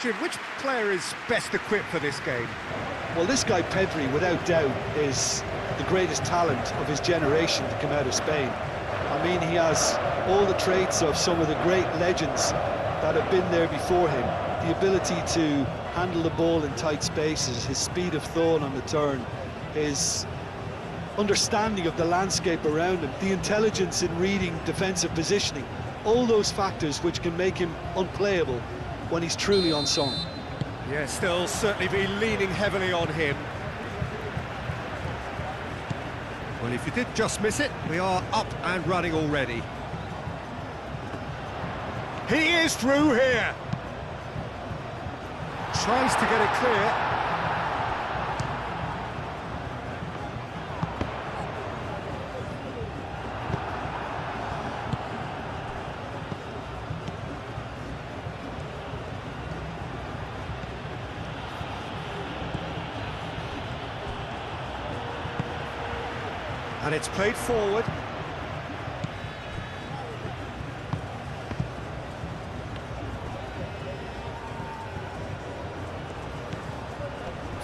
question, which player is best equipped for this game? Well, this guy Pedri, without doubt, is the greatest talent of his generation to come out of Spain. I mean, he has all the traits of some of the great legends that have been there before him. The ability to handle the ball in tight spaces, his speed of thought on the turn, his understanding of the landscape around him, the intelligence in reading defensive positioning, all those factors which can make him unplayable when he's truly on song. Yeah, still certainly be leaning heavily on him. Well, if you did just miss it, we are up and running already. He is through here. Tries to get it clear. And it's played forward.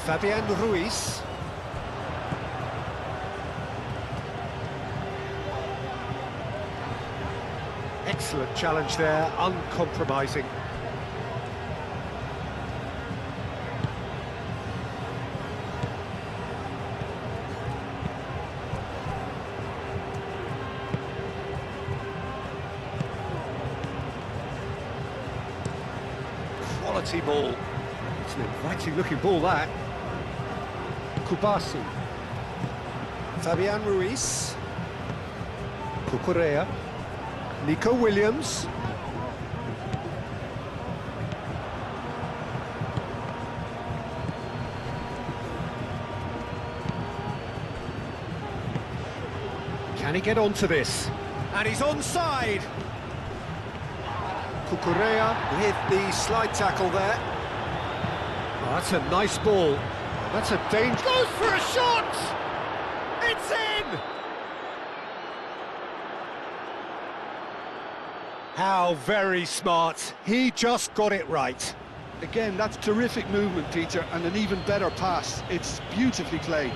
Fabian Ruiz. Excellent challenge there, uncompromising. Quality ball. It's an inviting looking ball, that. Kubasi. Fabian Ruiz. Cucurella. Nico Williams. Can he get onto this? And he's onside. Cucurella with the slide tackle there. Oh, that's a nice ball. That's a danger. Goes for a shot! It's in! How very smart. He just got it right. Again, that's terrific movement, Peter, and an even better pass. It's beautifully played.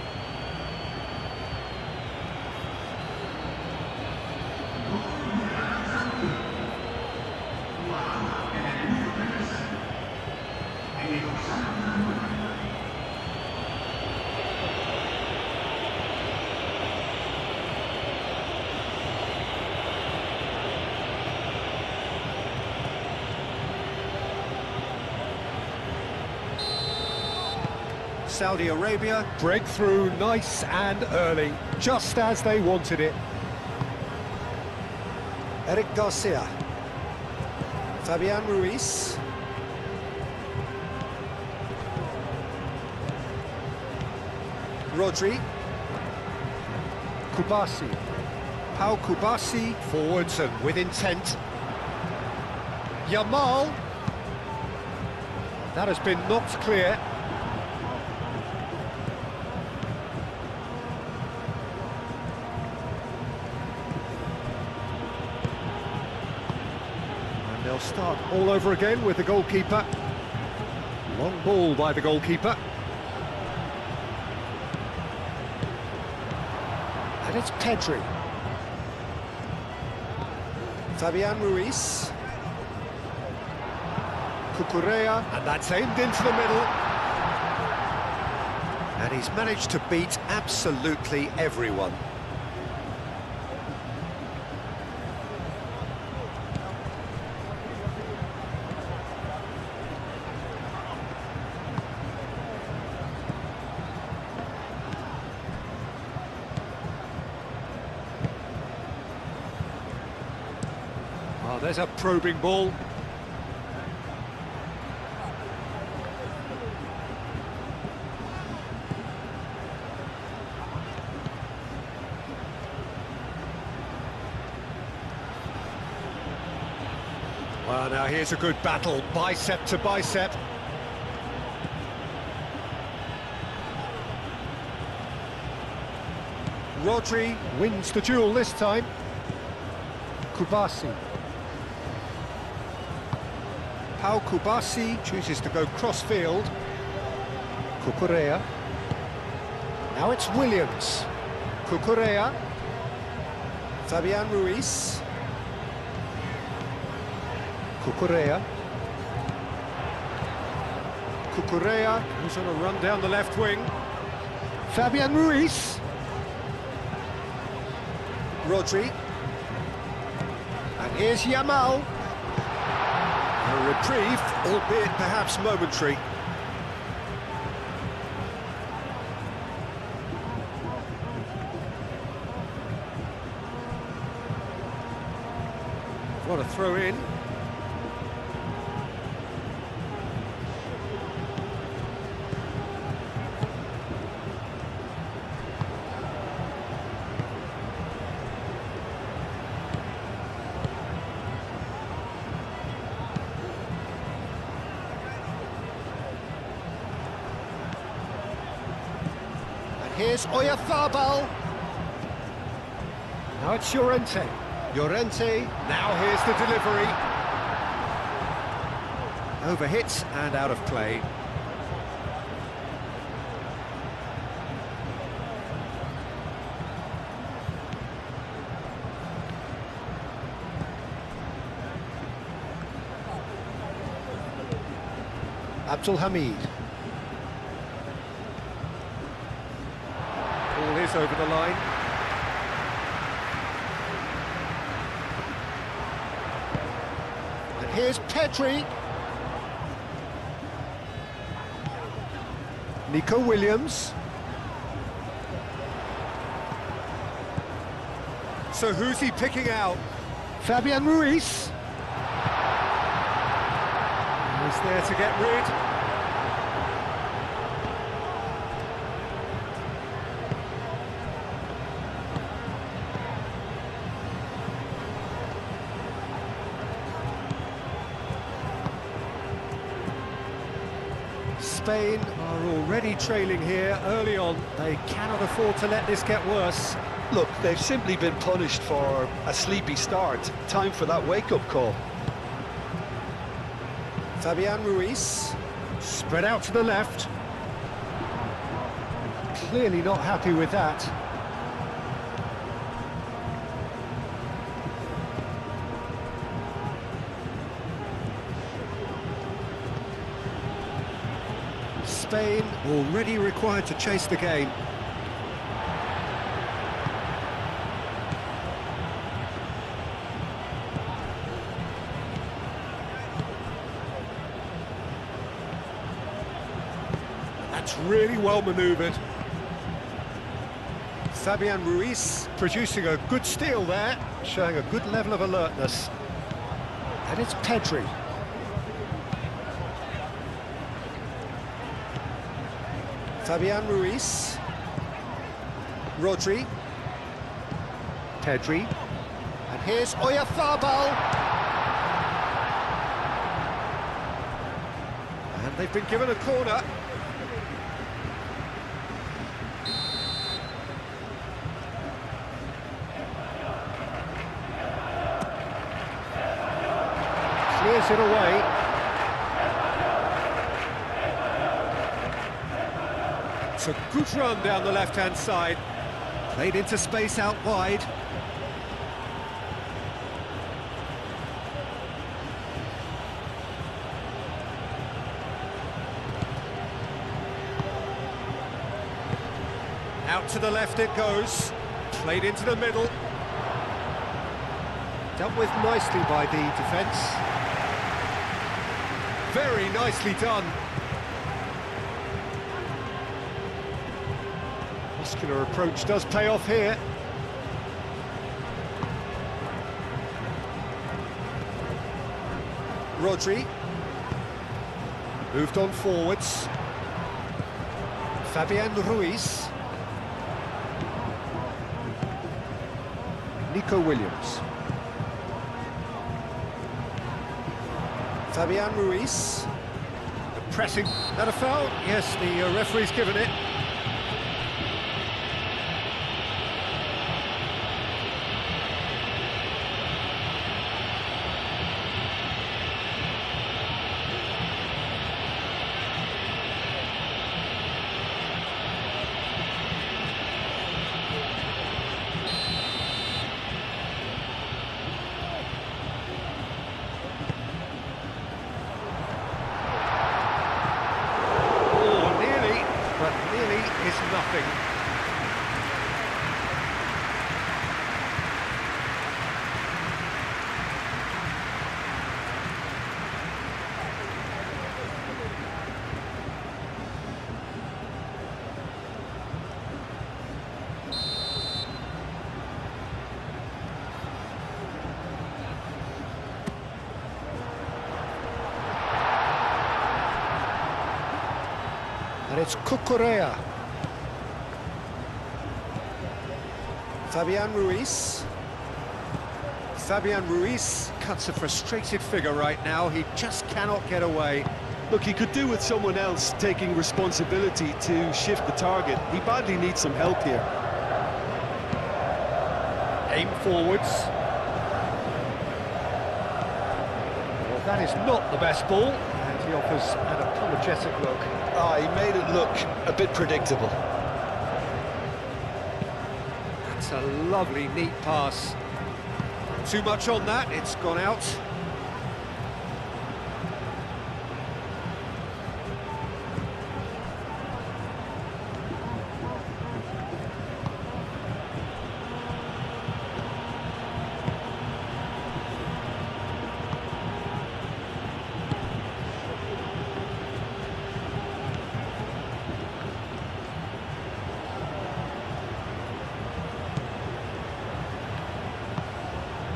Saudi Arabia, breakthrough nice and early, just as they wanted it. Eric Garcia. Fabian Ruiz. Rodri. Kubasi. Pau Kubasi, forwards and with intent. Yamal. That has been knocked clear. They'll start all over again with the goalkeeper. Long ball by the goalkeeper. And it's Pedri. Fabian Ruiz. Cucurella. And that's aimed into the middle. And he's managed to beat absolutely everyone. Oh, there's a probing ball. Well, now here's a good battle, bicep to bicep. Rodri wins the duel this time. Kubasi. Pau Kubasi chooses to go cross-field. Cucurella. Now it's Williams. Cucurella. Fabian Ruiz. Cucurella. Cucurella, who's on a run down the left wing. Fabian Ruiz. Rodri. And here's Yamal. A reprieve, albeit perhaps momentary. What a throw in. Here's Oyarzabal. Now it's Llorente. Llorente, now here's the delivery. Overhits and out of play. Abdul Hamid. Ball is over the line. And here's Pedri. Nico Williams. So who's he picking out? Fabian Ruiz. He's there to get rid. Spain are already trailing here early on. They cannot afford to let this get worse. Look, they've simply been punished for a sleepy start. Time for that wake-up call. Fabian Ruiz, spread out to the left. Clearly not happy with that. Spain already required to chase the game. That's really well manoeuvred. Fabian Ruiz producing a good steal there, showing a good level of alertness. And it's Pedri. Fabian Ruiz. Rodri. Pedri. And here's Oyarzabal. And they've been given a corner. Clears it away. It's a good run down the left-hand side. Played into space out wide. Out to the left it goes. Played into the middle. Dealt with nicely by the defence. Very nicely done. Muscular approach does pay off here. Rodri. Moved on forwards. Fabian Ruiz. Nico Williams. Fabian Ruiz. The pressing. That a foul? Yes, the referee's given it. nothing. And it's Cucurella. Fabian Ruiz. Fabian Ruiz cuts a frustrated figure right now. He just cannot get away. Look, he could do with someone else taking responsibility to shift the target. He badly needs some help here. Aim forwards. Well, that is not the best ball, and he offers an apologetic look. Ah, he made it look a bit predictable. That's a lovely, neat pass. Too much on that, it's gone out.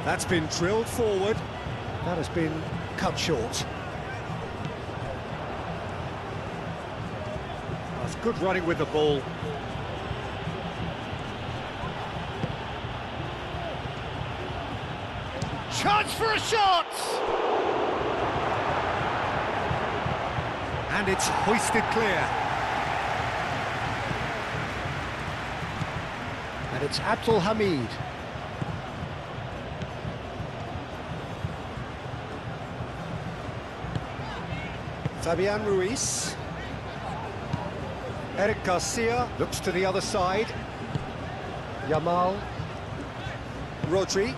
That's been drilled forward. That has been cut short. That's good running with the ball. Chance for a shot! And it's hoisted clear. And it's Abdul Hamid. Fabian Ruiz. Eric Garcia looks to the other side. Yamal. Rodri.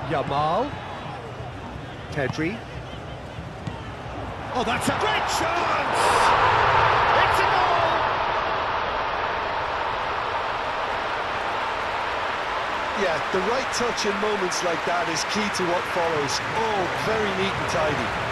Yamal. Pedri. Oh, that's a great chance! It's a goal! Yeah, the right touch in moments like that is key to what follows. Oh, very neat and tidy.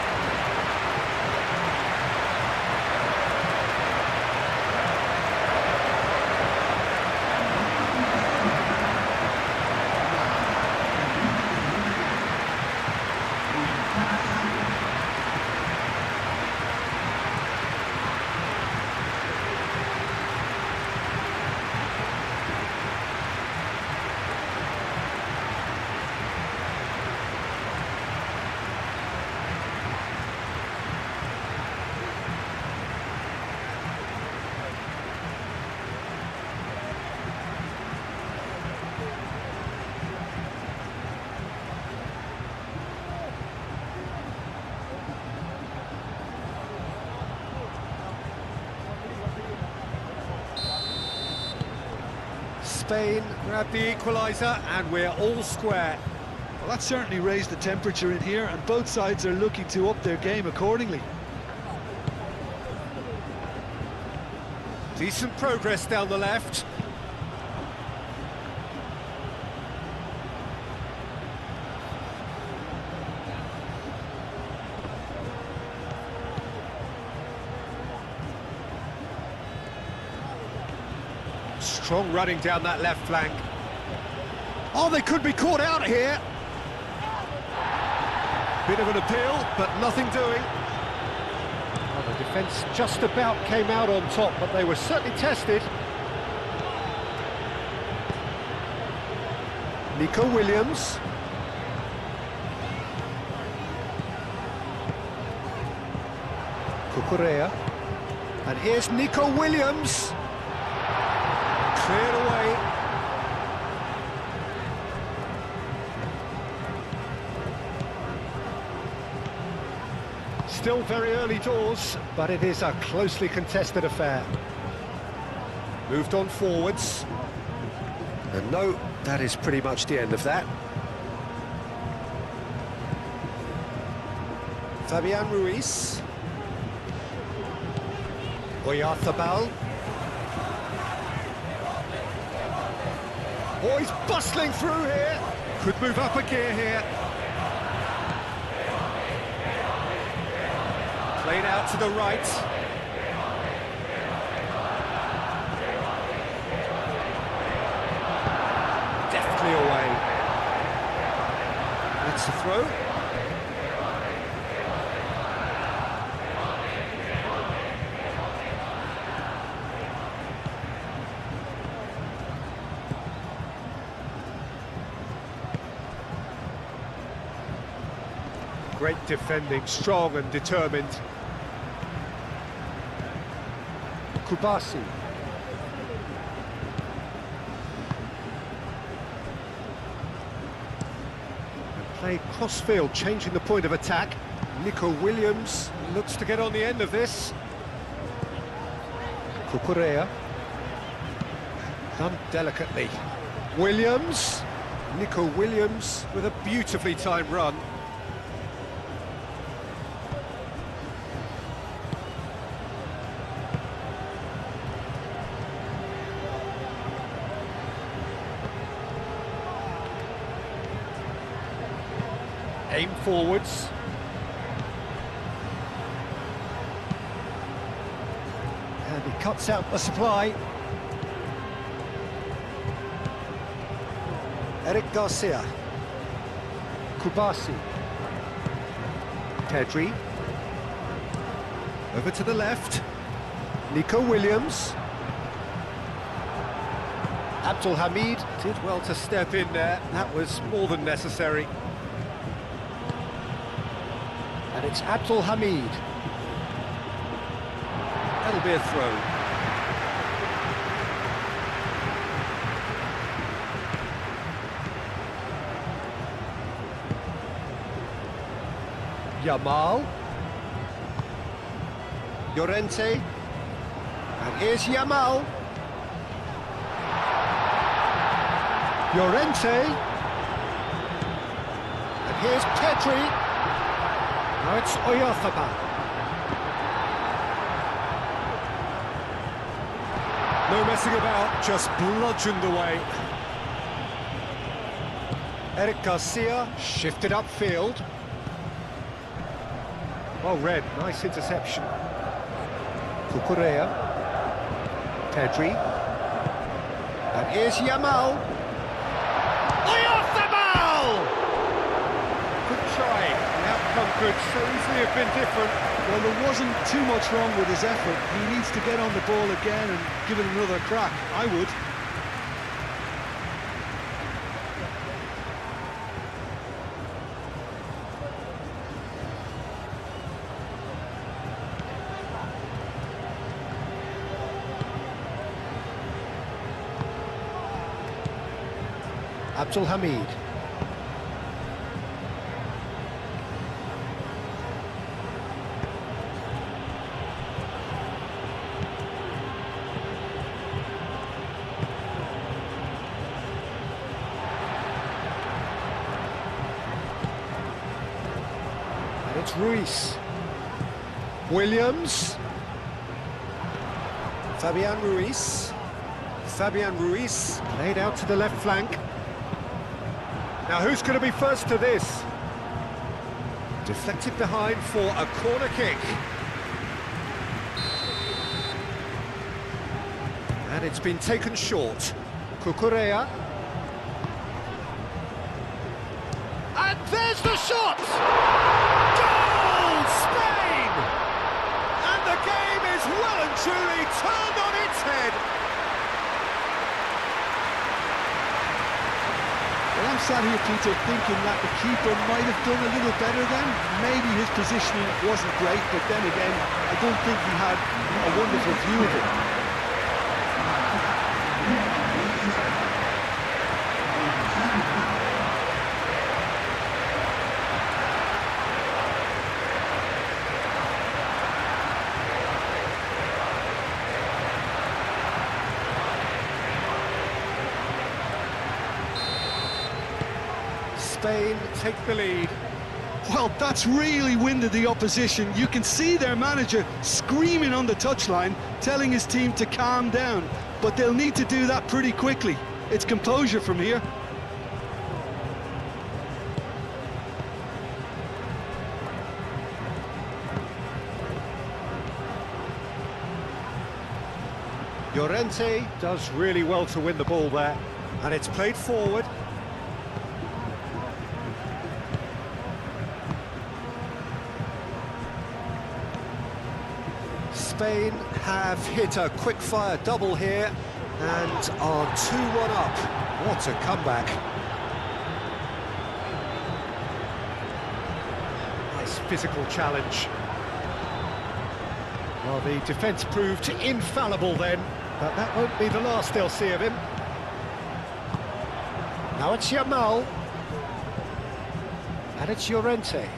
Spain grab the equaliser and we're all square. Well, that certainly raised the temperature in here, and both sides are looking to up their game accordingly. Decent progress down the left. Strong running down that left flank. Oh, they could be caught out here. Bit of an appeal, but nothing doing. Well, the defence just about came out on top, but they were certainly tested. Nico Williams. Cucurella. And here's Nico Williams. Cleared away. Still very early doors, but it is a closely contested affair. Moved on forwards. And no, that is pretty much the end of that. Fabian Ruiz. Oyarzabal. Oh, he's bustling through here. Could move up a gear here. Played out to the right. Deftly away. That's the throw. Great defending, strong and determined. Kubasi. And played cross-field, changing the point of attack. Nico Williams looks to get on the end of this. Cucurella. Done delicately. Williams. Nico Williams with a beautifully timed run. Aim forwards. And he cuts out the supply. Eric Garcia. Kubasi. Pedri. Over to the left. Nico Williams. Abdul Hamid did well to step in there. That was more than necessary. And it's Abdul Hamid. That'll be a throw. Yamal. Llorente. And here's Yamal. Llorente. And here's Pedri. Now it's Oyarzabal. No messing about, just bludgeoned away. Eric Garcia shifted upfield. Well read, nice interception. Cucurella. Pedri. And here's Yamal. Oyarzabal! Good try. The outcome could so easily have been different. Well, there wasn't too much wrong with his effort. He needs to get on the ball again and give it another crack. I would. Abdul Hamid. And it's Ruiz. Williams. Fabian Ruiz. Fabian Ruiz played out to the left flank. Now who's going to be first to this? Deflected behind for a corner kick. And it's been taken short. Cucurella. And there's the shot! Goal! Spain! And the game is well and truly turned on its head. I'm sat here, Peter, thinking that the keeper might have done a little better then. Maybe his positioning wasn't great, but then again, I don't think he had a wonderful view of it. Spain take the lead. Well, that's really winded the opposition. You can see their manager screaming on the touchline, telling his team to calm down. But they'll need to do that pretty quickly. It's composure from here. Llorente does really well to win the ball there, and it's played forward. Spain have hit a quick-fire double here and are 2-1 up. What a comeback. Nice physical challenge. Well, the defence proved infallible then, but that won't be the last they'll see of him. Now it's Yamal. And it's Llorente.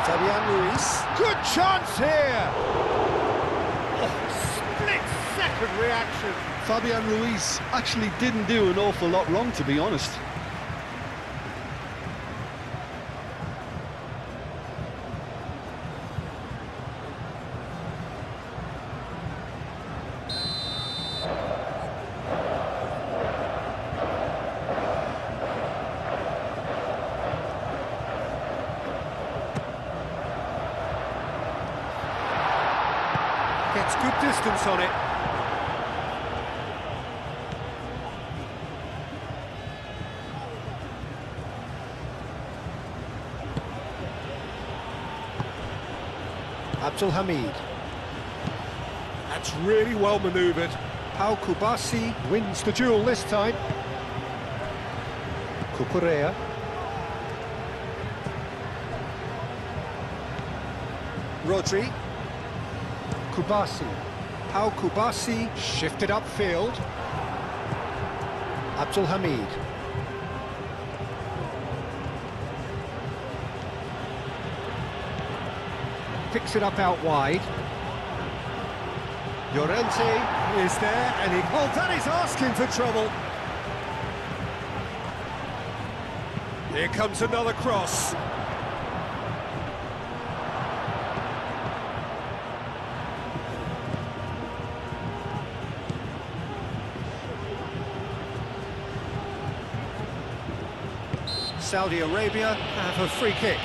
Fabian Ruiz. Good chance here! Oh, split-second reaction. Fabian Ruiz actually didn't do an awful lot wrong, to be honest. Gets good distance on it. Abdul Hamid. That's really well manoeuvred. Pau Kubasi wins the duel this time. Cucurella. Rodri. Kubasi. Pau Kubasi shifted upfield. Abdul Hamid. Picks it up out wide. Llorente is there, and oh, that is asking for trouble. Here comes another cross. Saudi Arabia have a free kick.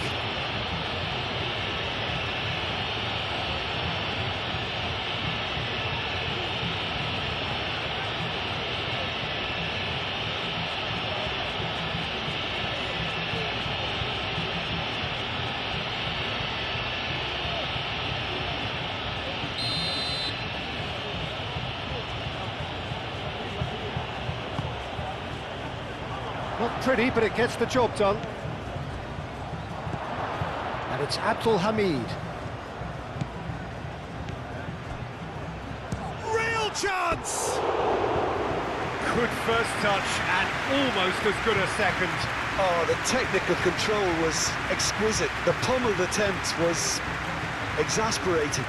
Not pretty, but it gets the job done. And it's Abdul Hamid. Real chance! Good first touch and almost as good a second. Oh, the technical control was exquisite. The pummeled attempt was exasperating.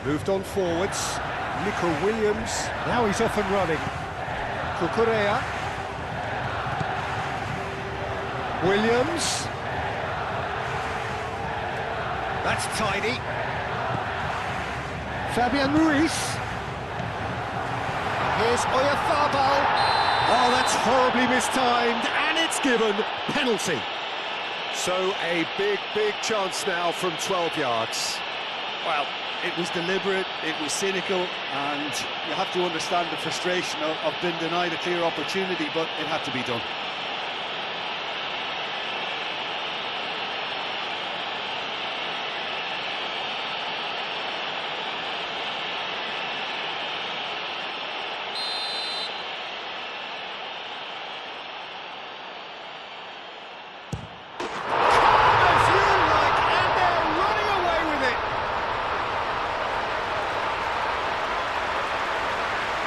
Moved on forwards. Nico Williams. Now he's off and running. Cucurella. Williams. That's tidy. Fabian Ruiz. Here's Oyarzabal. Oh, that's horribly mistimed, and it's given. Penalty. So a big chance now from 12 yards. Well, it was deliberate, it was cynical, and you have to understand the frustration of being denied a clear opportunity, but it had to be done.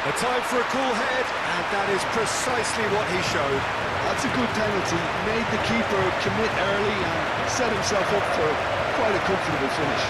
A time for a cool head, and that is precisely what he showed. That's a good penalty. Made the keeper commit early and set himself up for quite a comfortable finish.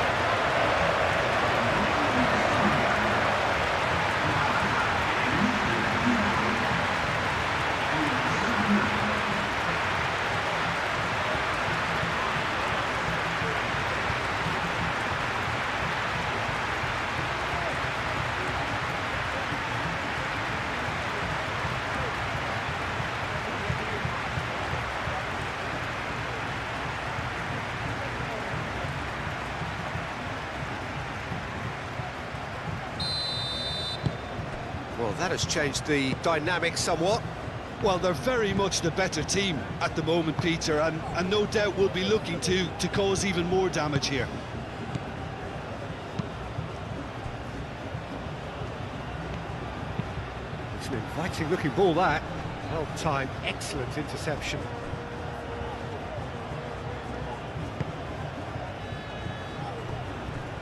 Well, that has changed the dynamic somewhat. Well, they're very much the better team at the moment, Peter, and no doubt will be looking to cause even more damage here. It's an inviting looking ball, that. Well timed, excellent interception.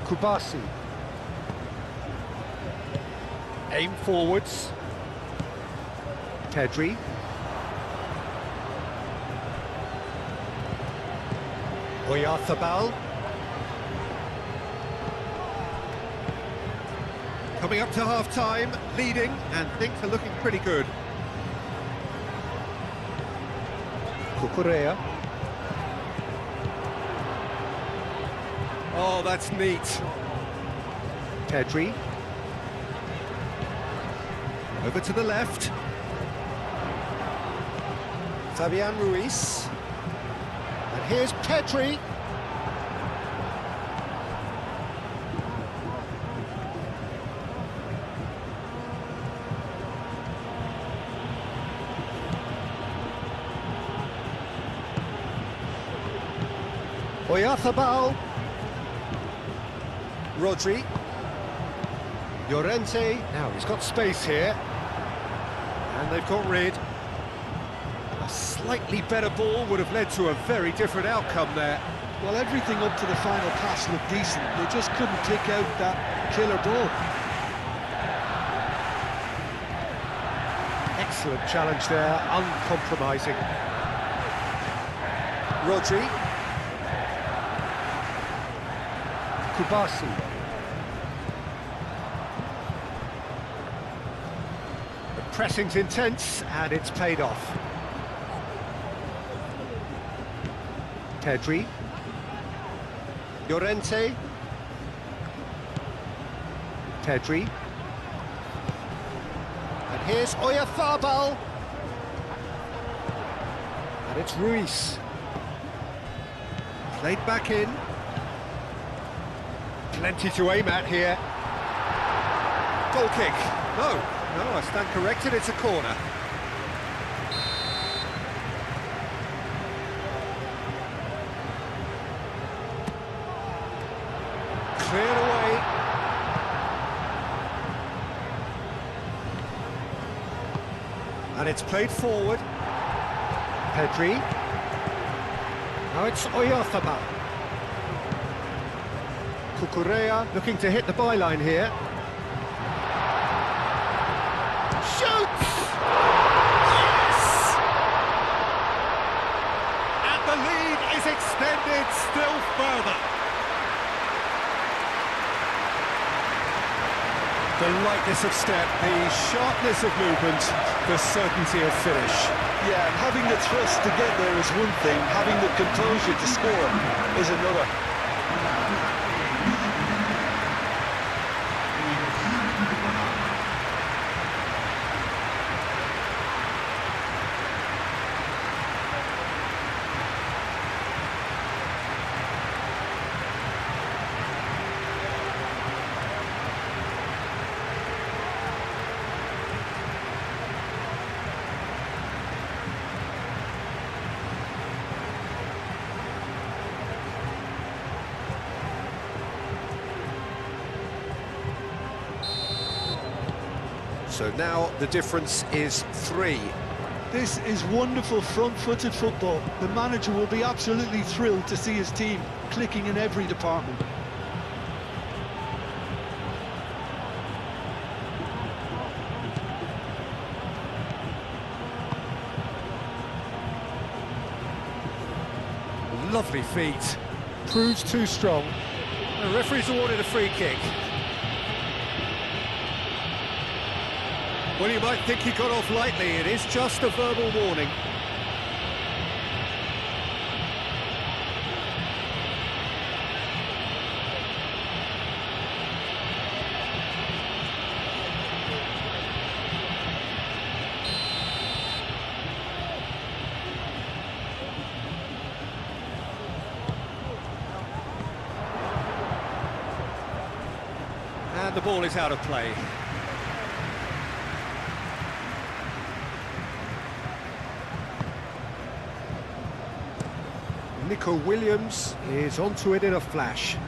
Kubasi. Aim forwards. Pedri. Oyarzabal. Coming up to half-time, leading, and things are looking pretty good. Cucurella. Oh, that's neat. Pedri. Over to the left. Fabian Ruiz. And here's Pedri. Oyarzabal. Rodri. Llorente. Now he's got space here. And they've got rid. A slightly better ball would have led to a very different outcome there. Well, everything up to the final pass looked decent. They just couldn't pick out that killer ball. Excellent challenge there, uncompromising. Rodri. Kubasi. The pressing's intense, and it's paid off. Pedri. Llorente. Pedri. And here's Oyarzabal. And it's Ruiz. Played back in. Plenty to aim at here. Goal kick. No, I stand corrected, it's a corner. Cleared away. And it's played forward. Pedri. Now it's Oyarzabal. Cucurella looking to hit the byline here. Shoots! Yes! And the lead is extended still further. The lightness of step, the sharpness of movement, the certainty of finish. Yeah, and having the thrust to get there is one thing, having the composure to score is another. So now the difference is 3. This is wonderful front-footed football. The manager will be absolutely thrilled to see his team clicking in every department. Lovely feet. Proves too strong. The referee's awarded a free kick. Well, you might think he got off lightly. It is just a verbal warning. And the ball is out of play. Nico Williams is onto it in a flash.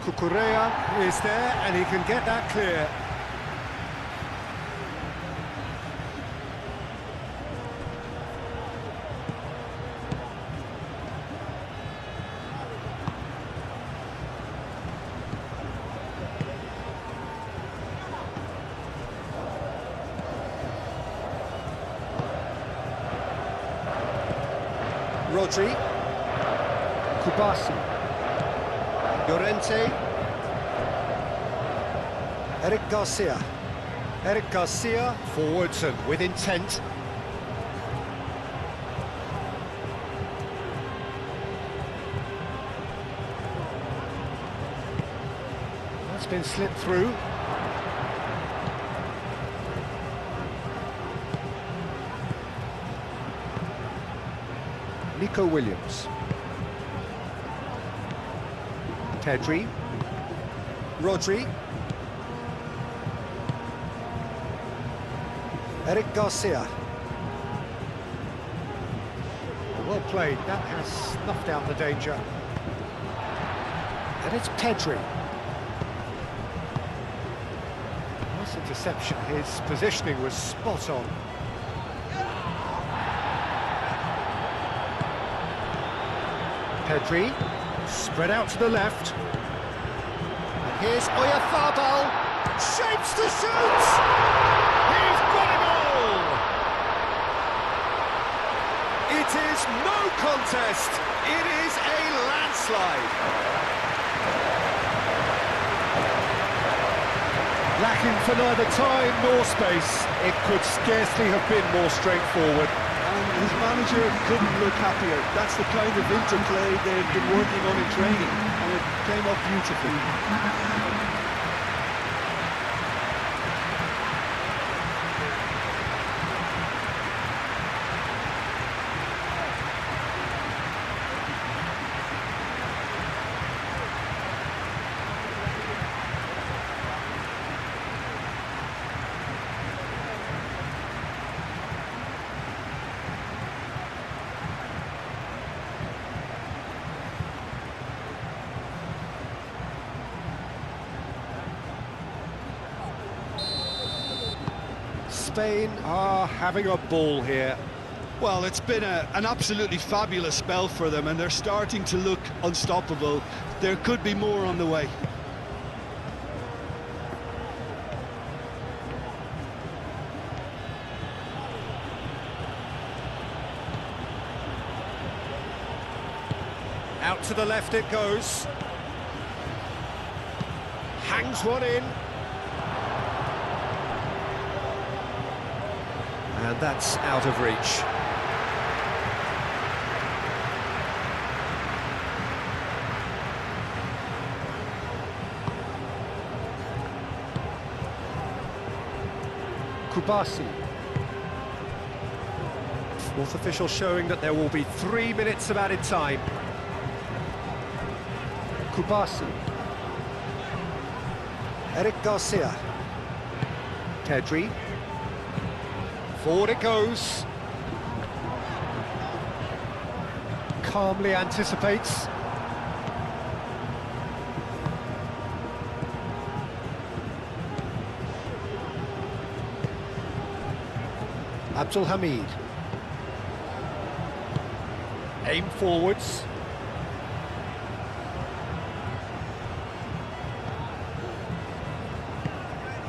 Cucurella is there and he can get that clear. Rodri, Kubasi, Llorente, Eric Garcia. Eric Garcia forwards and with intent. That's been slipped through. Nico Williams. Pedri. Rodri. Eric Garcia. Well played, that has snuffed out the danger. And it's Pedri. Nice interception, his positioning was spot on. Pedri, spread out to the left. And here's Oyarzabal, shapes to shoot! He's got it all! It is no contest, it is a landslide. Lacking for neither time nor space, it could scarcely have been more straightforward. And his manager couldn't look happier. That's the kind of interplay they've been working on in training, and it came off beautifully. Spain are having a ball here. Well, it's been an absolutely fabulous spell for them, and they're starting to look unstoppable. There could be more on the way. Out to the left it goes. Hangs one in. And that's out of reach. Kubasi. Fourth official showing that there will be 3 minutes of added time. Kubasi. Eric Garcia. Pedri. Forward it goes. Calmly anticipates. Abdul Hamid. Aim forwards.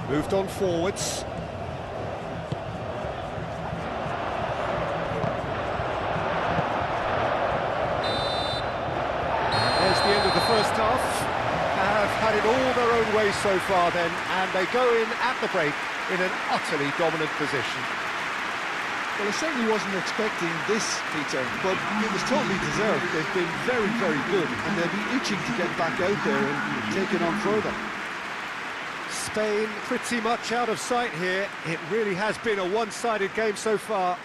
Moved on forwards. There's the end of the first half. Have had it all their own way so far then, and they go in at the break in an utterly dominant position. Well, I certainly wasn't expecting this, Peter, but it was totally deserved. They've been very, very good, and they'll be itching to get back out there and take it on further. Spain pretty much out of sight here. It really has been a one-sided game so far.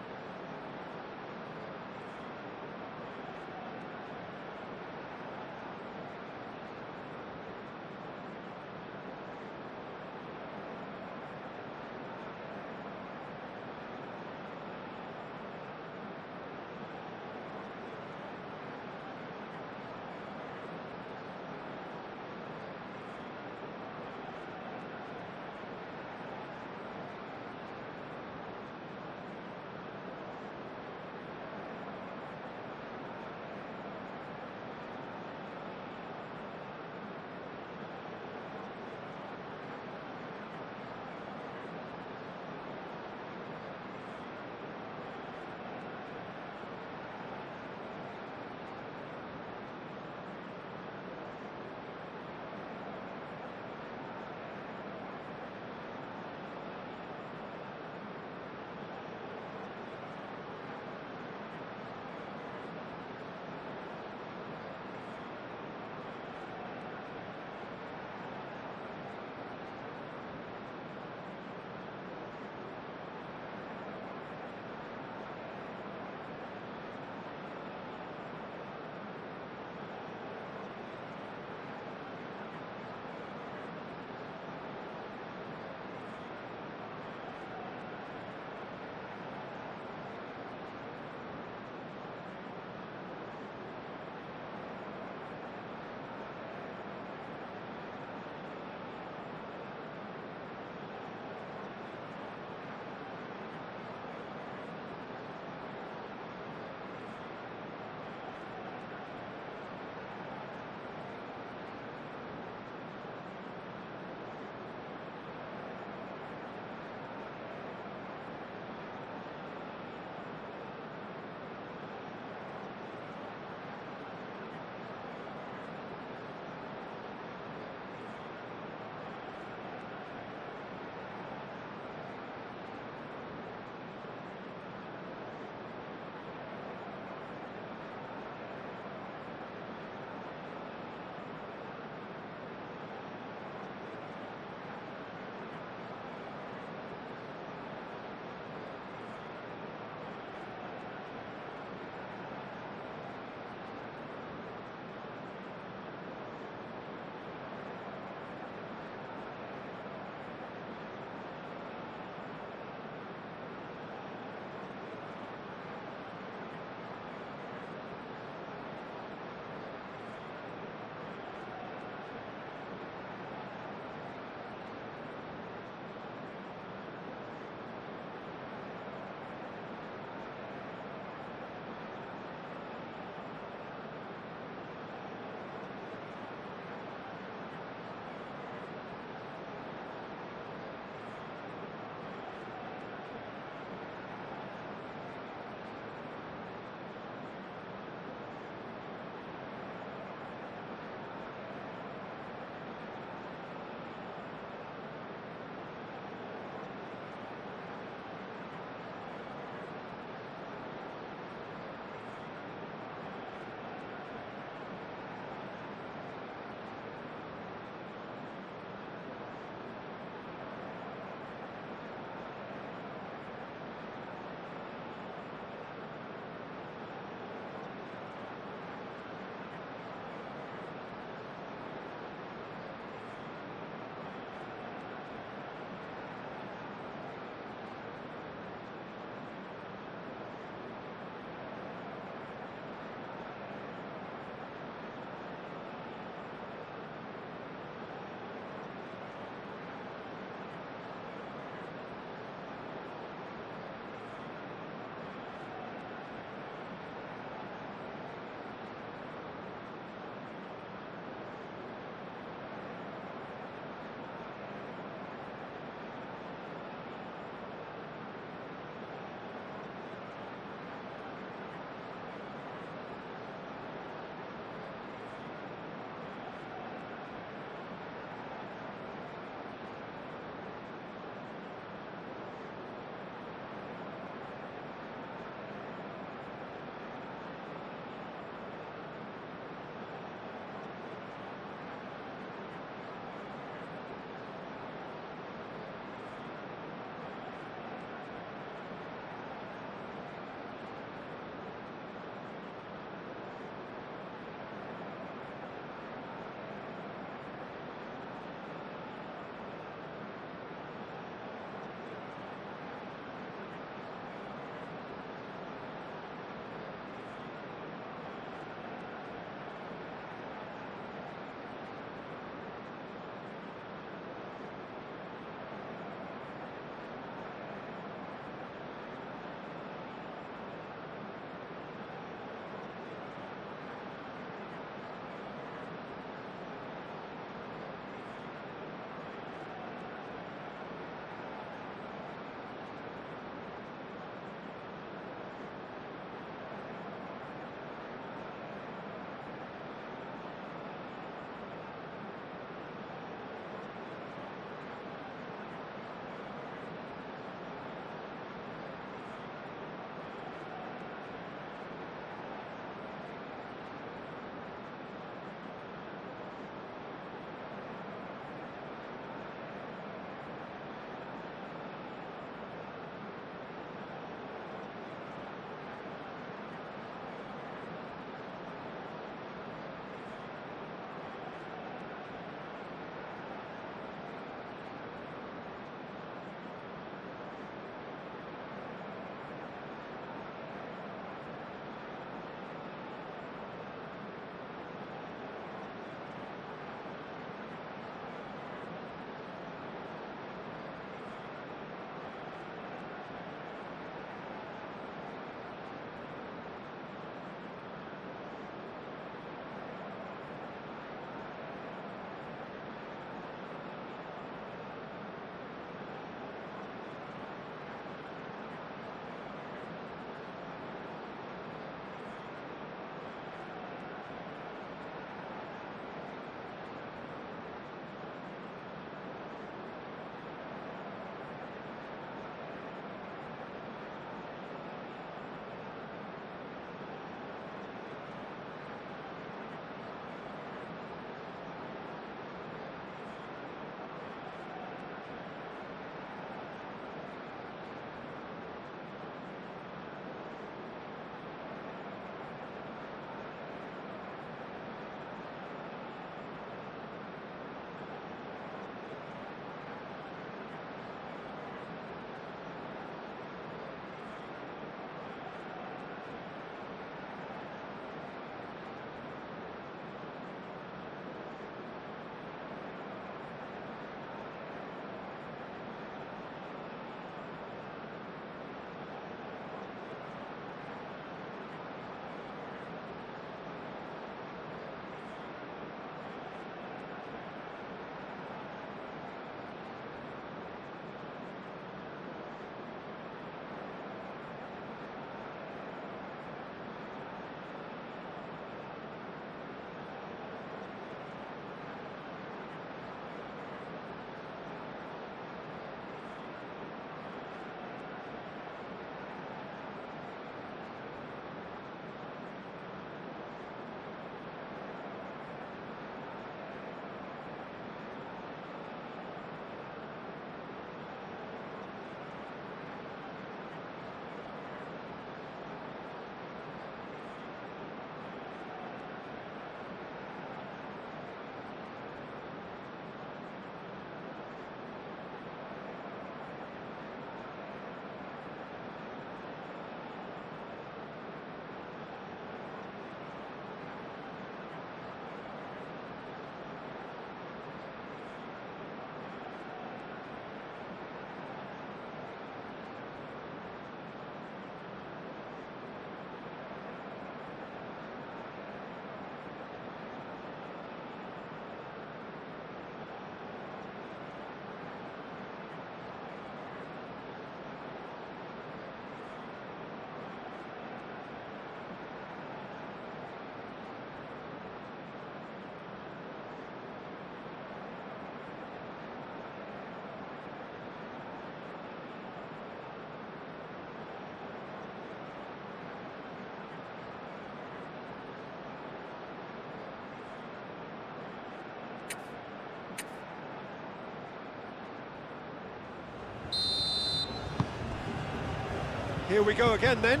Here we go again then.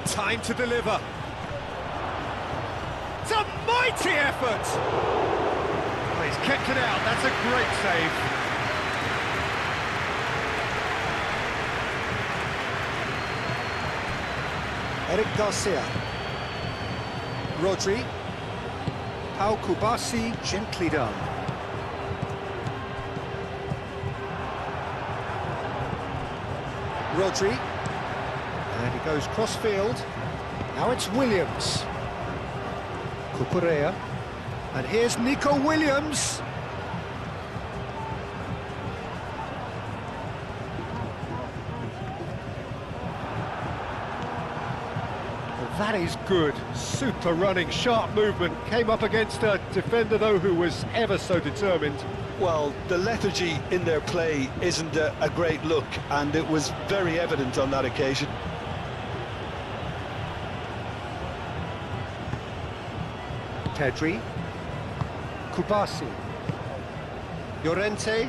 Time to deliver. It's a mighty effort! Well, he's kept it out, that's a great save. Eric Garcia. Rodri. Pau Kubasi, gently done. Rodri. And he goes cross-field. Now it's Williams. Cucurella. And here's Nico Williams. That is good. Super running, sharp movement. Came up against a defender, though, who was ever so determined. Well, the lethargy in their play isn't a great look, and it was very evident on that occasion. Pedri. Kubasi. Llorente.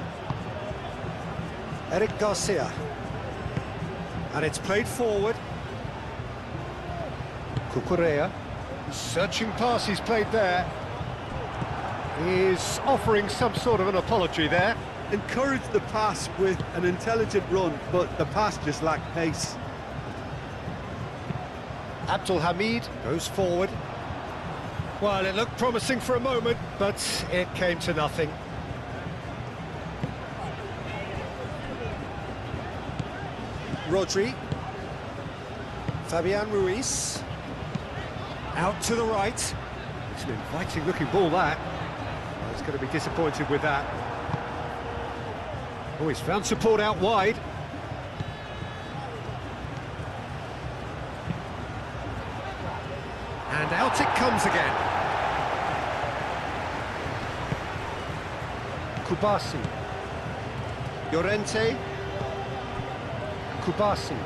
Eric Garcia. And it's played forward. Cucurella. Searching pass he's played there. He's offering some sort of an apology there. Encouraged the pass with an intelligent run, but the pass just lacked pace. Abdul Hamid goes forward. Well, it looked promising for a moment, but it came to nothing. Rodri. Fabian Ruiz. Out to the right. It's an inviting looking ball, that. Well, he's going to be disappointed with that. Oh, he's found support out wide. And out it comes again. Kubasi. Llorente. Kubasi.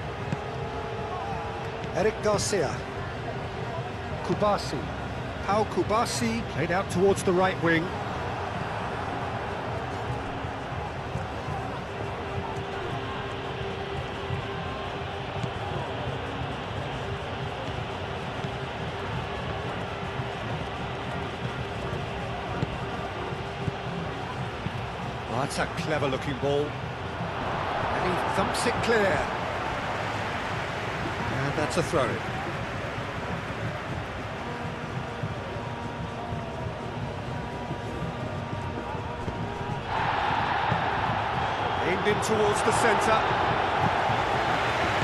Eric Garcia. Kubasi. Pau Kubasi played out towards the right wing. Oh, that's a clever looking ball. And he thumps it clear. And that's a throw-in. Aimed in towards the centre.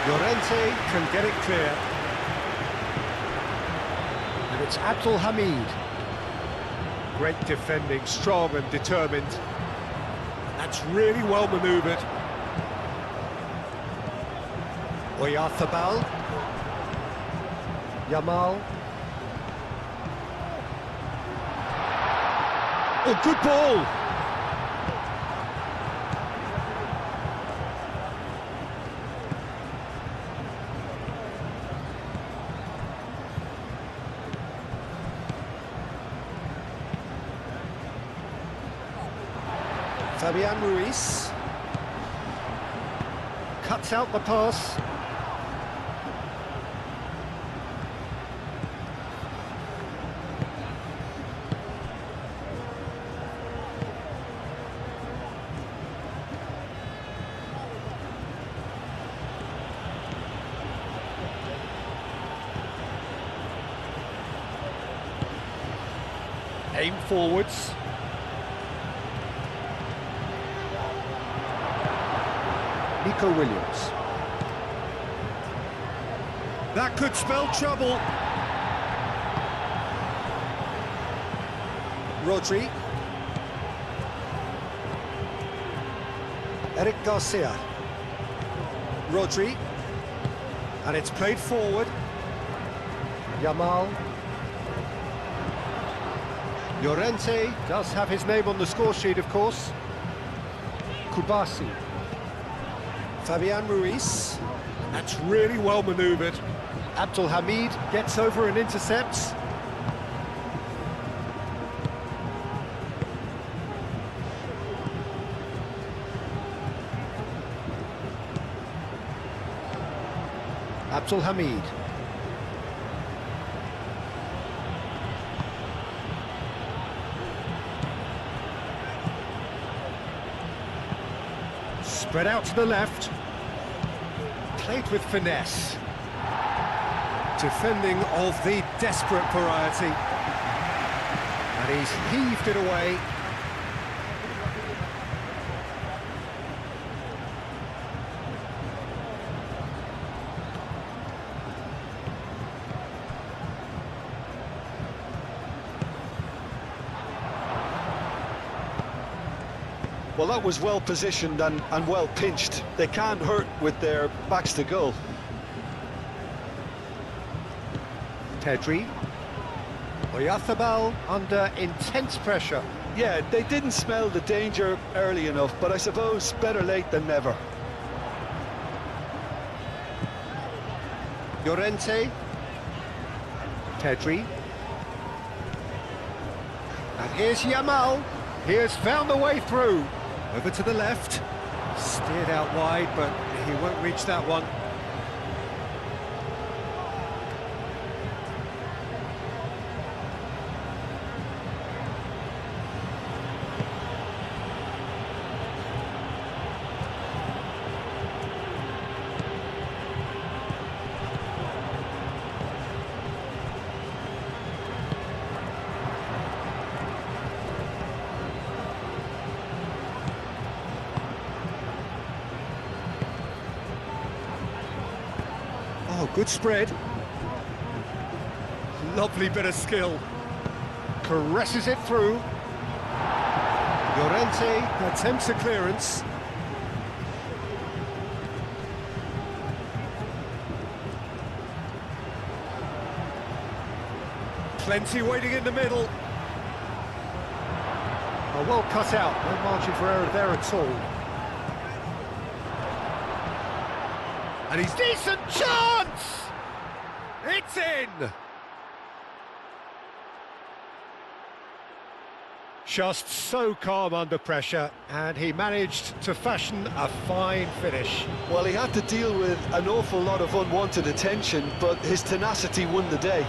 Llorente can get it clear. And it's Abdul Hamid. Great defending, strong and determined. That's really well manoeuvred. Oyarzabal. Yamal. Oh, good ball! Fabian Ruiz. Cuts out the pass. Aim forwards. Nico Williams. That could spell trouble. Rodri. Eric Garcia. Rodri. And it's played forward. Yamal. Llorente does have his name on the score sheet, of course. Kubasi. Fabian Ruiz. That's really well manoeuvred. Abdul Hamid gets over and intercepts. Abdul Hamid. Spread out to the left. Played with finesse. Defending of the desperate variety. And he's heaved it away. Well, that was well positioned and well pinched. They can't hurt with their backs to goal. Pedri. Oyarzabal under intense pressure. Yeah, they didn't smell the danger early enough, but I suppose better late than never. Llorente. Pedri. And here's Yamal. He has found the way through. Over to the left. Steered out wide, but he won't reach that one. Oh, good spread. Lovely bit of skill. Caresses it through. Llorente attempts a clearance. Plenty waiting in the middle. Oh, well cut out. No margin for error there at all. And he's decent chance! It's in! Just so calm under pressure, and he managed to fashion a fine finish. Well, he had to deal with an awful lot of unwanted attention, but his tenacity won the day.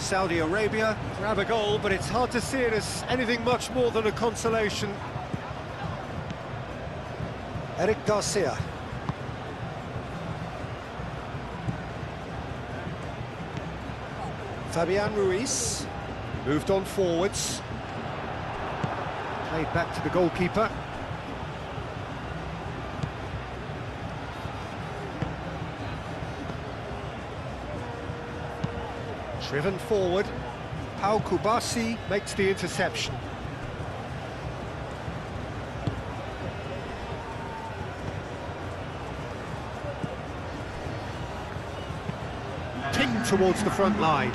Saudi Arabia grab a goal, but it's hard to see it as anything much more than a consolation. Eric Garcia. Fabian Ruiz moved on forwards. Played back to the goalkeeper. Driven forward. Pau Kubasi makes the interception. Pinged towards the front line.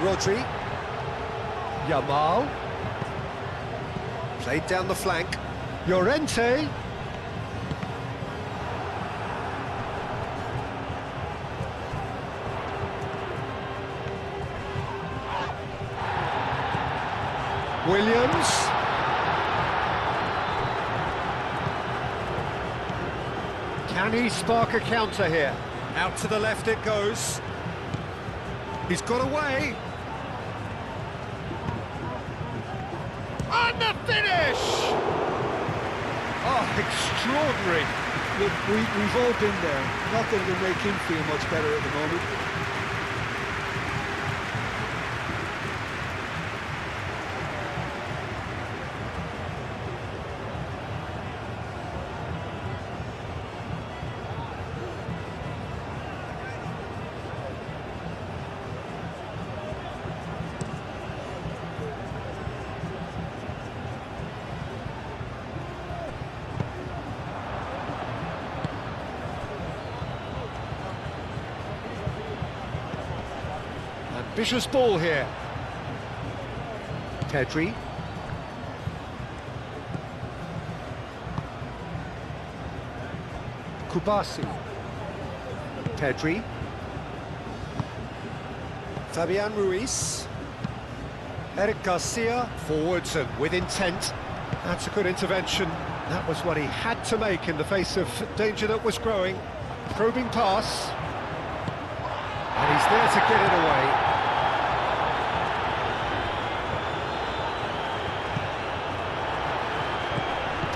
Rodri. Yamal. Played down the flank. Llorente. Williams. Can he spark a counter here? Out to the left it goes. He's got away. And the finish! Oh, extraordinary. Look, we've all been there. Not that it'll make him feel much better at the moment. Ambitious ball here. Pedri. Kubasi. Pedri. Fabian Ruiz. Eric Garcia. Forwards and with intent. That's a good intervention. That was what he had to make in the face of danger that was growing. Probing pass. And he's there to get it away.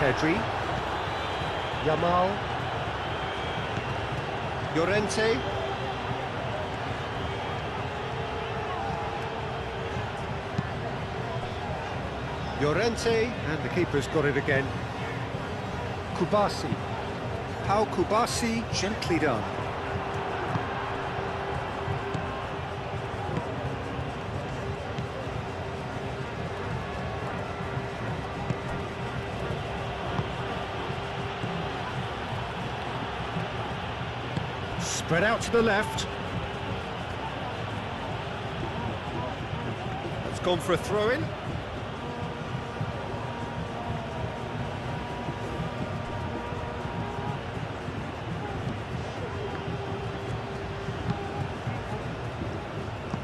Pedri. Yamal. Llorente. Llorente, and the keeper's got it again. Kubasi. Pau Kubasi, gently done. Spread out to the left. That's gone for a throw-in.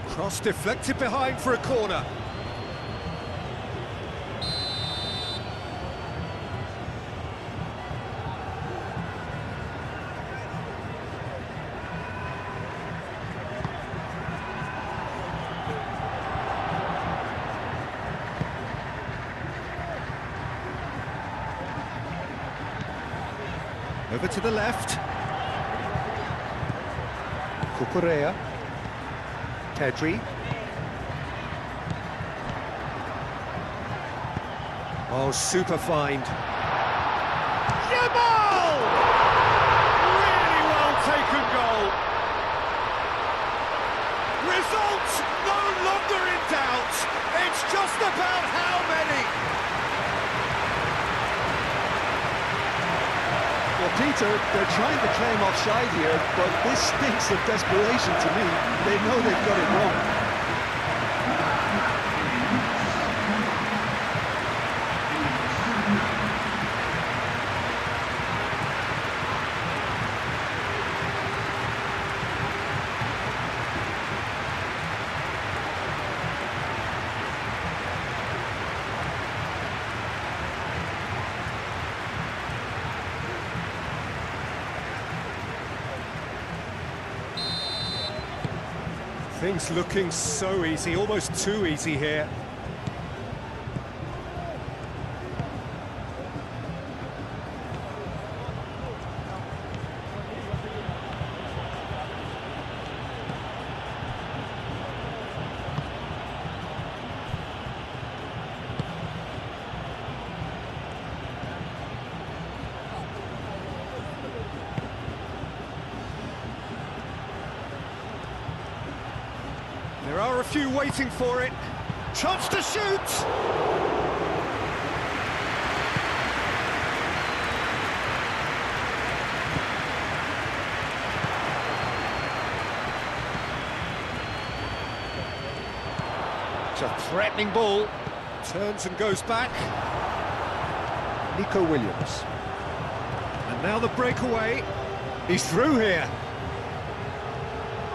Cross deflected behind for a corner. Over to the left. Cucurella. Pedri. Oh, super find. Yamal! Really well taken goal. Result no longer in doubt. It's just about how many. Well, Peter, they're trying to claim offside here, but this stinks of desperation to me. They know they've got it wrong. Things looking so easy, almost too easy here. There are a few waiting for it. Chance to shoot! It's a threatening ball. Turns and goes back. Nico Williams. And now the breakaway. He's through here.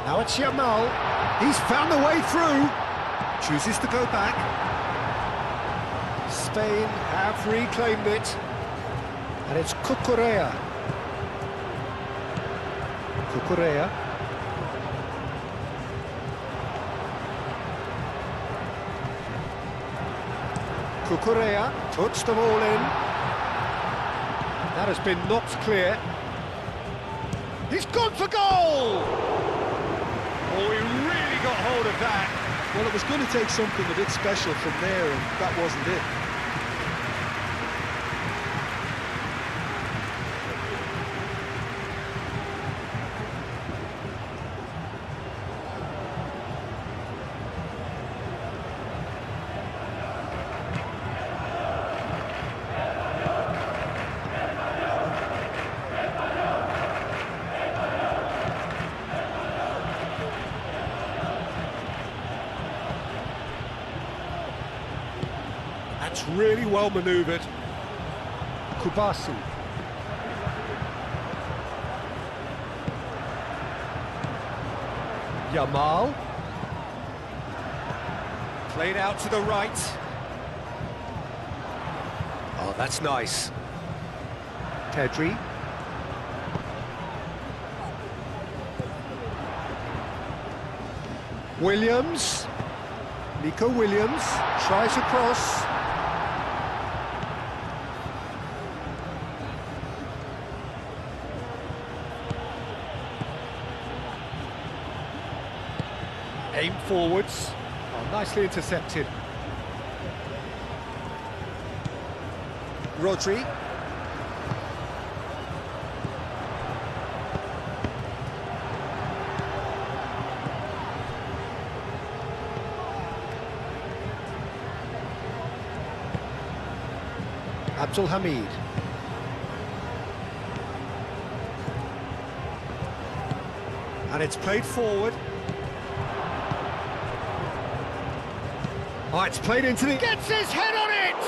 Now it's Yamal. He's found the way through. Chooses to go back. Spain have reclaimed it. And it's Cucurella. Cucurella. Cucurella puts the ball in. That has been knocked clear. He's gone for goal! Oh, he really got hold of that. Well, it was going to take something a bit special from there, and that wasn't it. That's really well manoeuvred. Kubasi. Yamal. Played out to the right. Oh, that's nice. Pedri. Williams. Nico Williams tries across. Aim forwards. Oh, nicely intercepted. Rodri. Abdul Hamid. And it's played forward. Oh, it's played into the... Gets his head on it!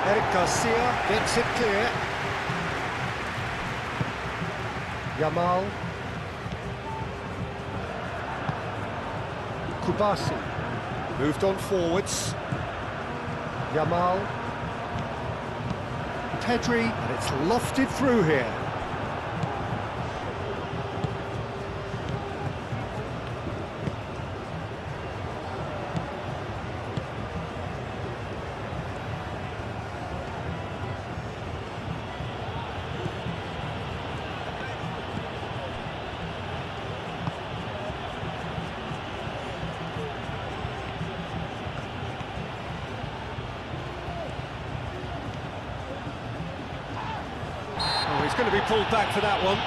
Eric Garcia gets it clear. Yamal. Kubasi. Moved on forwards. Yamal. Pedri. And it's lofted through here. He's going to be pulled back for that one.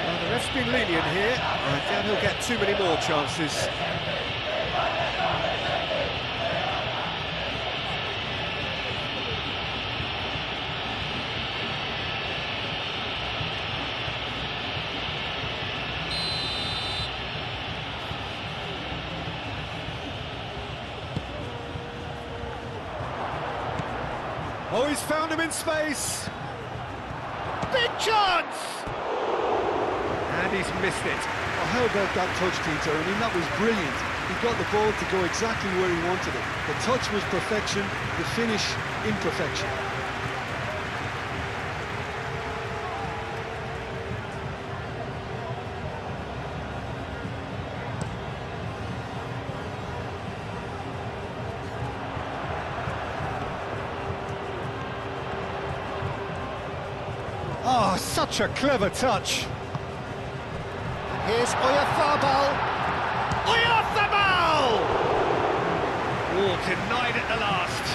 Well, the ref's been lenient here. I doubt he'll get too many more chances. Oh, he's found him in space. Big chance! And he's missed it. Oh, how about that touch, Peter? I mean, that was brilliant. He got the ball to go exactly where he wanted it. The touch was perfection, the finish imperfection. Oh, such a clever touch. Here's Oyarzabal. Oyarzabal! Oh, denied at the last.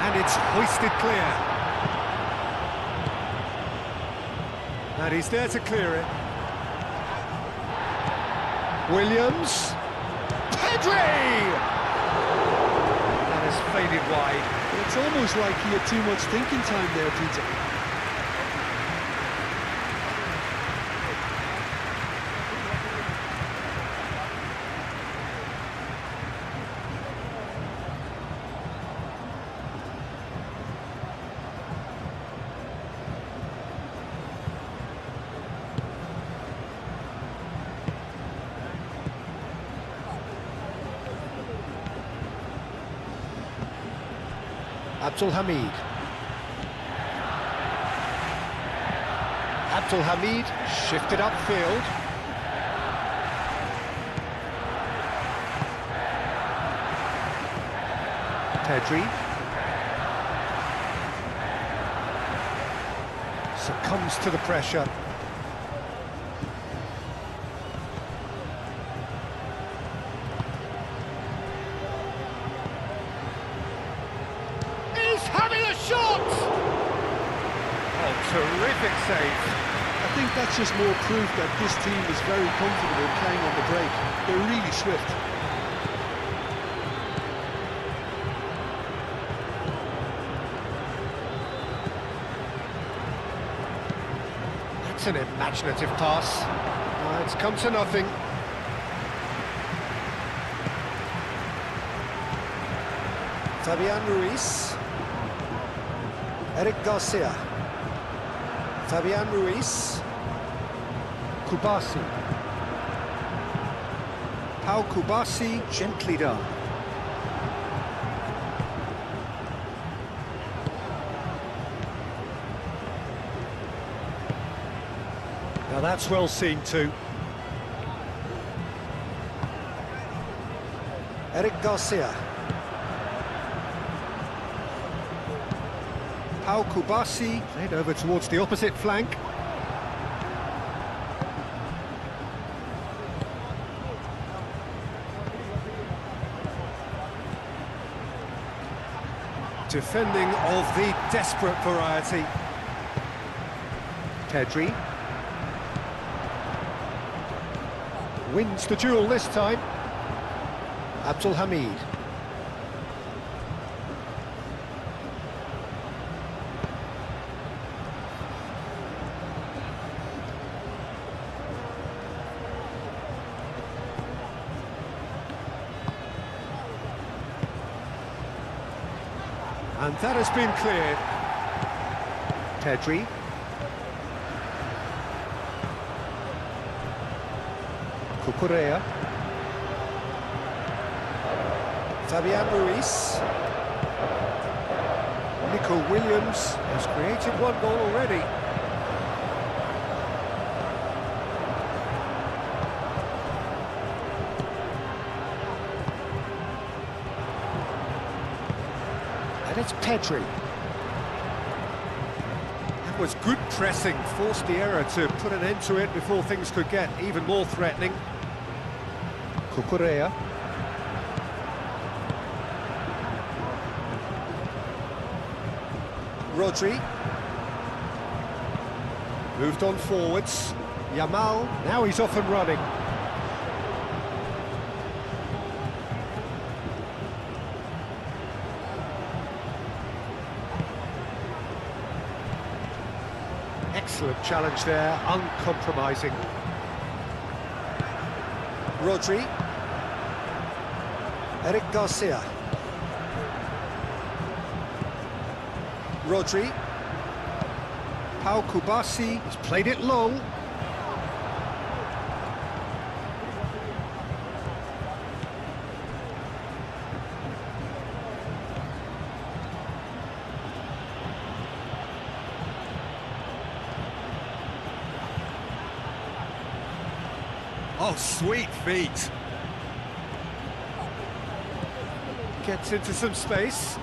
And it's hoisted clear. And he's there to clear it. Williams. Pedri! And has faded wide. It's almost like he had too much thinking time there, Peter. Abdul Hamid. Abdul Hamid shifted upfield. Pedri succumbs to the pressure. He's having a shot! Terrific save. I think that's just more proof that this team is very comfortable playing on the break. They're really swift. That's an imaginative pass. It's come to nothing. Fabian Ruiz. Eric Garcia. Fabian Ruiz. Kubasi. Pau Kubasi, gently done. Now that's well seen too. Eric Garcia. Pau Kubasi, played over towards the opposite flank. Defending of the desperate variety. Pedri. Wins the duel this time. Abdul Hamid. And that has been cleared. Pedri. Cucurella. Fabian Ruiz. Nico Williams has created one goal already. And it's Pedri. That was good pressing, forced the error to put an end to it before things could get even more threatening. Cucurella. Rodri. Moved on forwards. Yamal, now he's off and running. Excellent challenge there, uncompromising. Rodri. Eric Garcia. Rodri. Pau Kubasi has played it long. Oh, sweet feet. Gets into some space.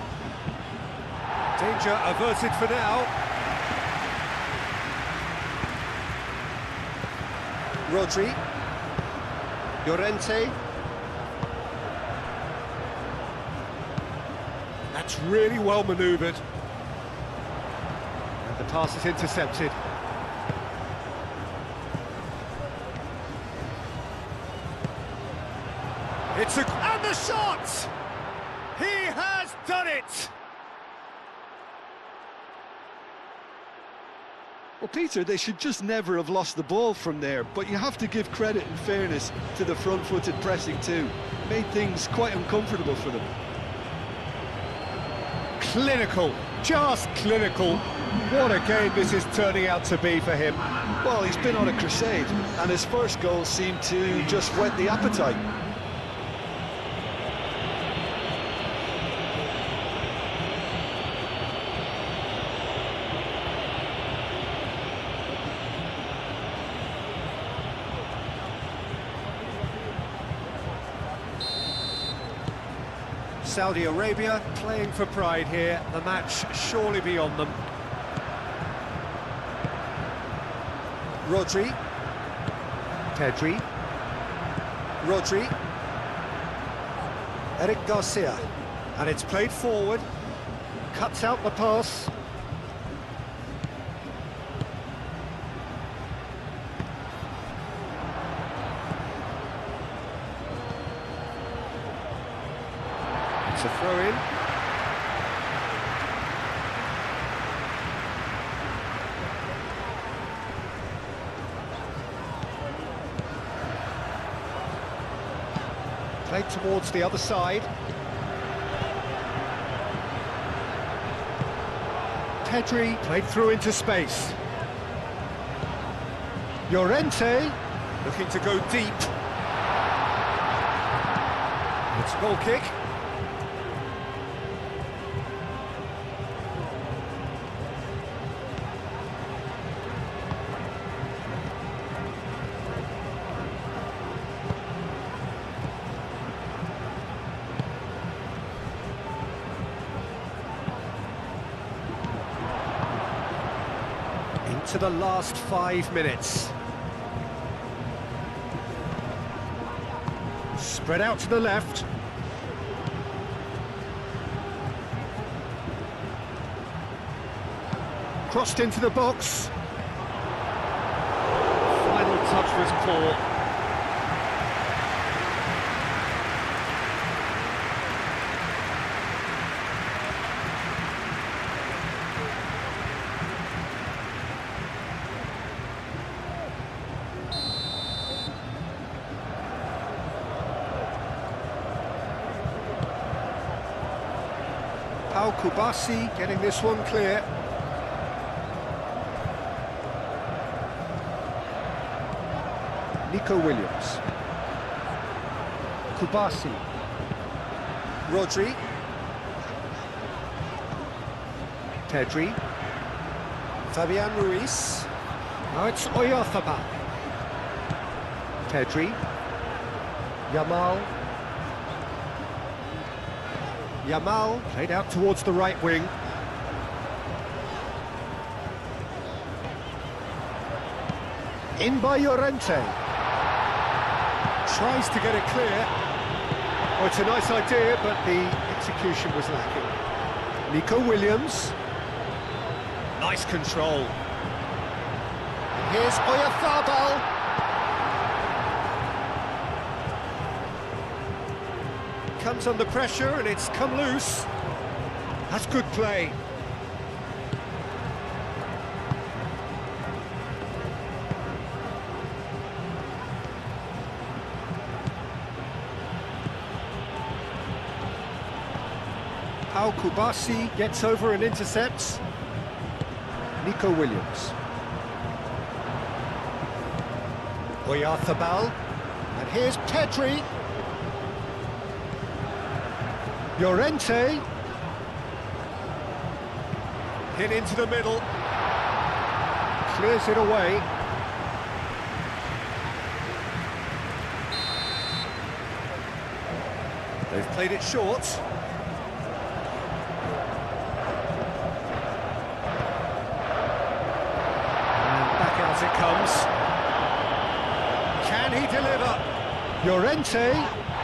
Danger averted for now. Rodri. Llorente. That's really well manoeuvred. And the pass is intercepted. And the shot! He has done it! Well, Peter, they should just never have lost the ball from there, but you have to give credit and fairness to the front-footed pressing too. Made things quite uncomfortable for them. Clinical, just clinical. What a game this is turning out to be for him. Well, he's been on a crusade, and his first goal seemed to just whet the appetite. Saudi Arabia playing for pride here, the match surely beyond them. Rodri. Pedri. Rodri. Eric Garcia. And it's played forward. Cuts out the pass. It's a throw-in. Played towards the other side. Pedri played through into space. Llorente looking to go deep. It's a goal kick. Into the last 5 minutes. Spread out to the left. Crossed into the box. Final touch was poor. Pau Kubasi getting this one clear. Nico Williams. Kubasi. Rodri. Pedri. Fabian Ruiz. Now it's Oyarzabal. Pedri. Yamal. Yamal played out towards the right wing. In by Llorente. Tries to get it clear. Oh, it's a nice idea, but the execution was lacking. Nico Williams. Nice control. Here's Oyarzabal. Comes under pressure and it's come loose. That's good play. Pau Kubasi gets over and intercepts. Nico Williams. Oyarzabal. And here's Pedri. Llorente. Hit into the middle. Clears it away. They've played it short. And back out it comes. Can he deliver? Llorente.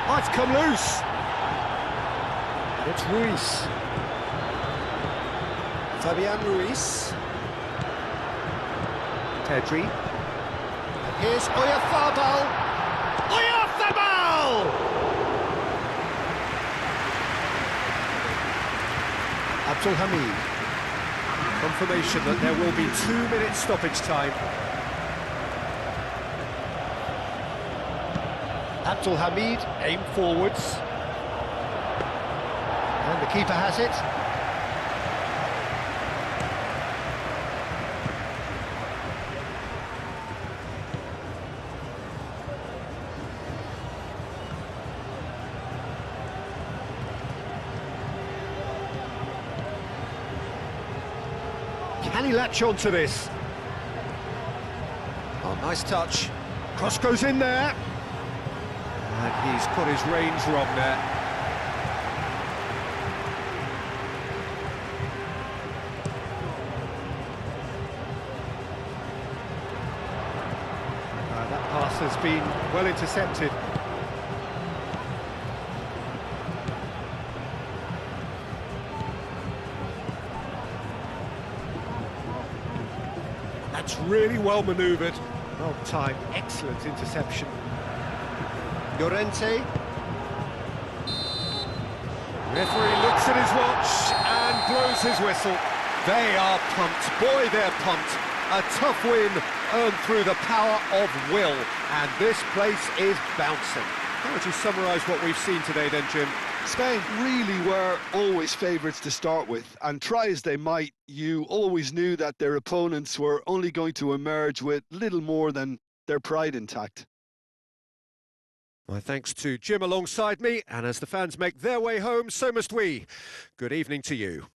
Oh, it's come loose. It's Ruiz. Fabian Ruiz. Pedri. And here's Oyarzabal. Oyarzabal! Abdul Hamid. Confirmation that there will be 2 minutes stoppage time. Abdul Hamid aimed forwards. And the keeper has it. Can he latch on to this? Oh, nice touch. Cross goes in there. And he's got his range wrong there. That pass has been well intercepted. That's really well manoeuvred. Well timed, excellent interception. Llorente. Referee looks at his watch and blows his whistle. They are pumped. Boy, they're pumped. A tough win earned through the power of will, and this place is bouncing. How would you summarise what we've seen today then, Jim? Spain really were always favourites to start with, and try as they might, you always knew that their opponents were only going to emerge with little more than their pride intact. My thanks to Jim alongside me, and as the fans make their way home, so must we. Good evening to you.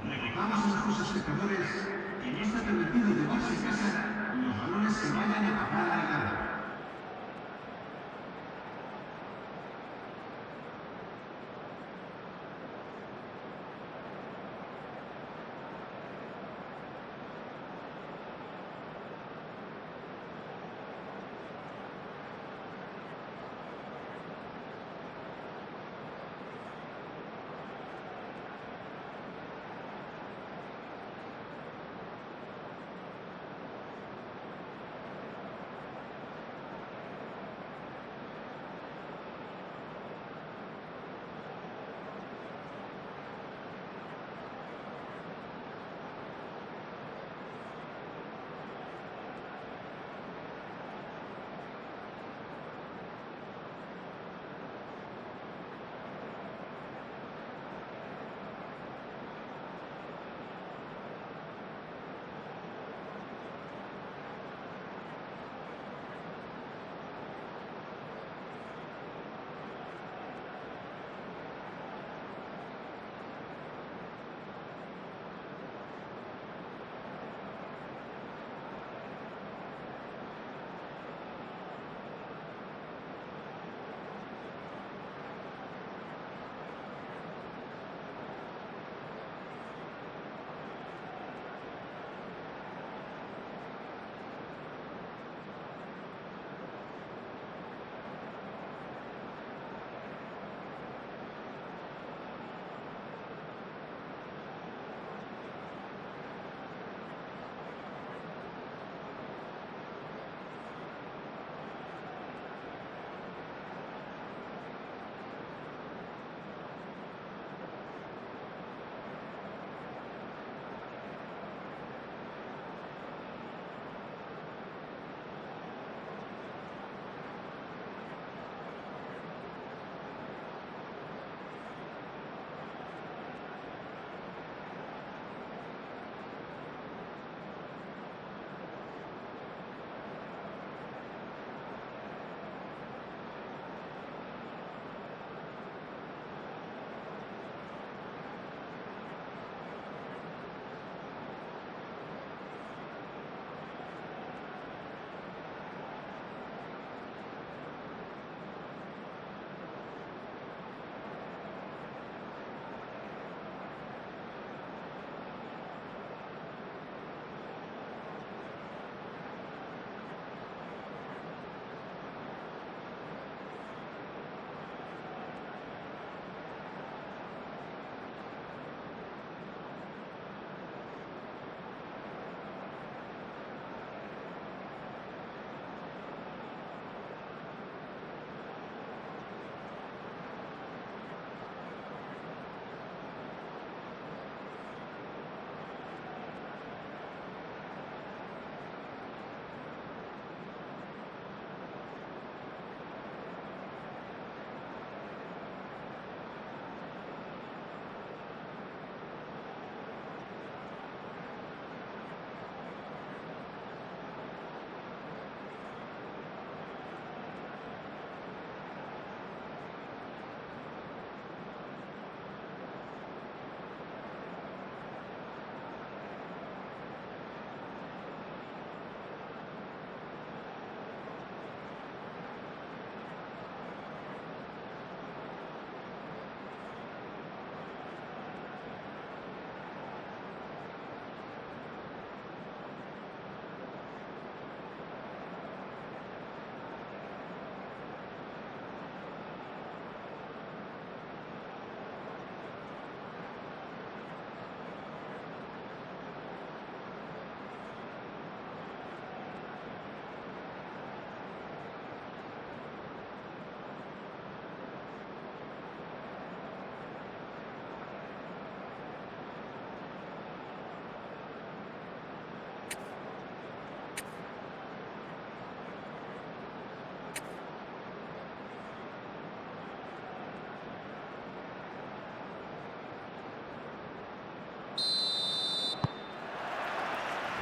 Recordamos a nuestros espectadores que no está permitido llevarse a casa los balones que vayan a parar a la grada.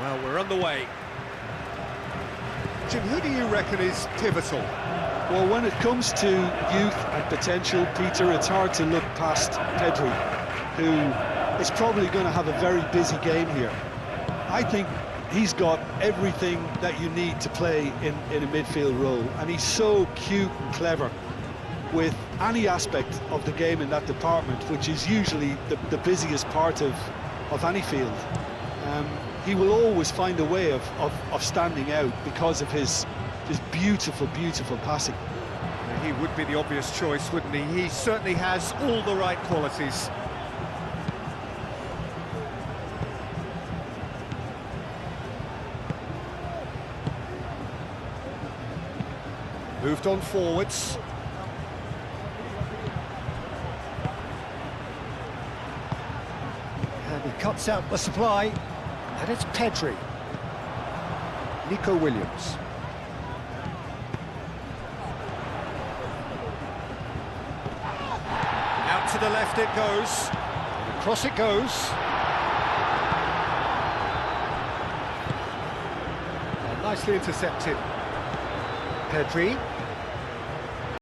Well, we're underway. Jim, who do you reckon is pivotal? Well, when it comes to youth and potential, Peter, it's hard to look past Pedri, who is probably going to have a very busy game here. I think he's got everything that you need to play in a midfield role, and he's so cute and clever with any aspect of the game in that department, which is usually the busiest part of any field. He will always find a way of standing out because of his beautiful, beautiful passing. He would be the obvious choice, wouldn't he? He certainly has all the right qualities. Moved on forwards. And he cuts out the supply. And it's Pedri. Nico Williams. Out to the left it goes. And across it goes. And nicely intercepted. Pedri.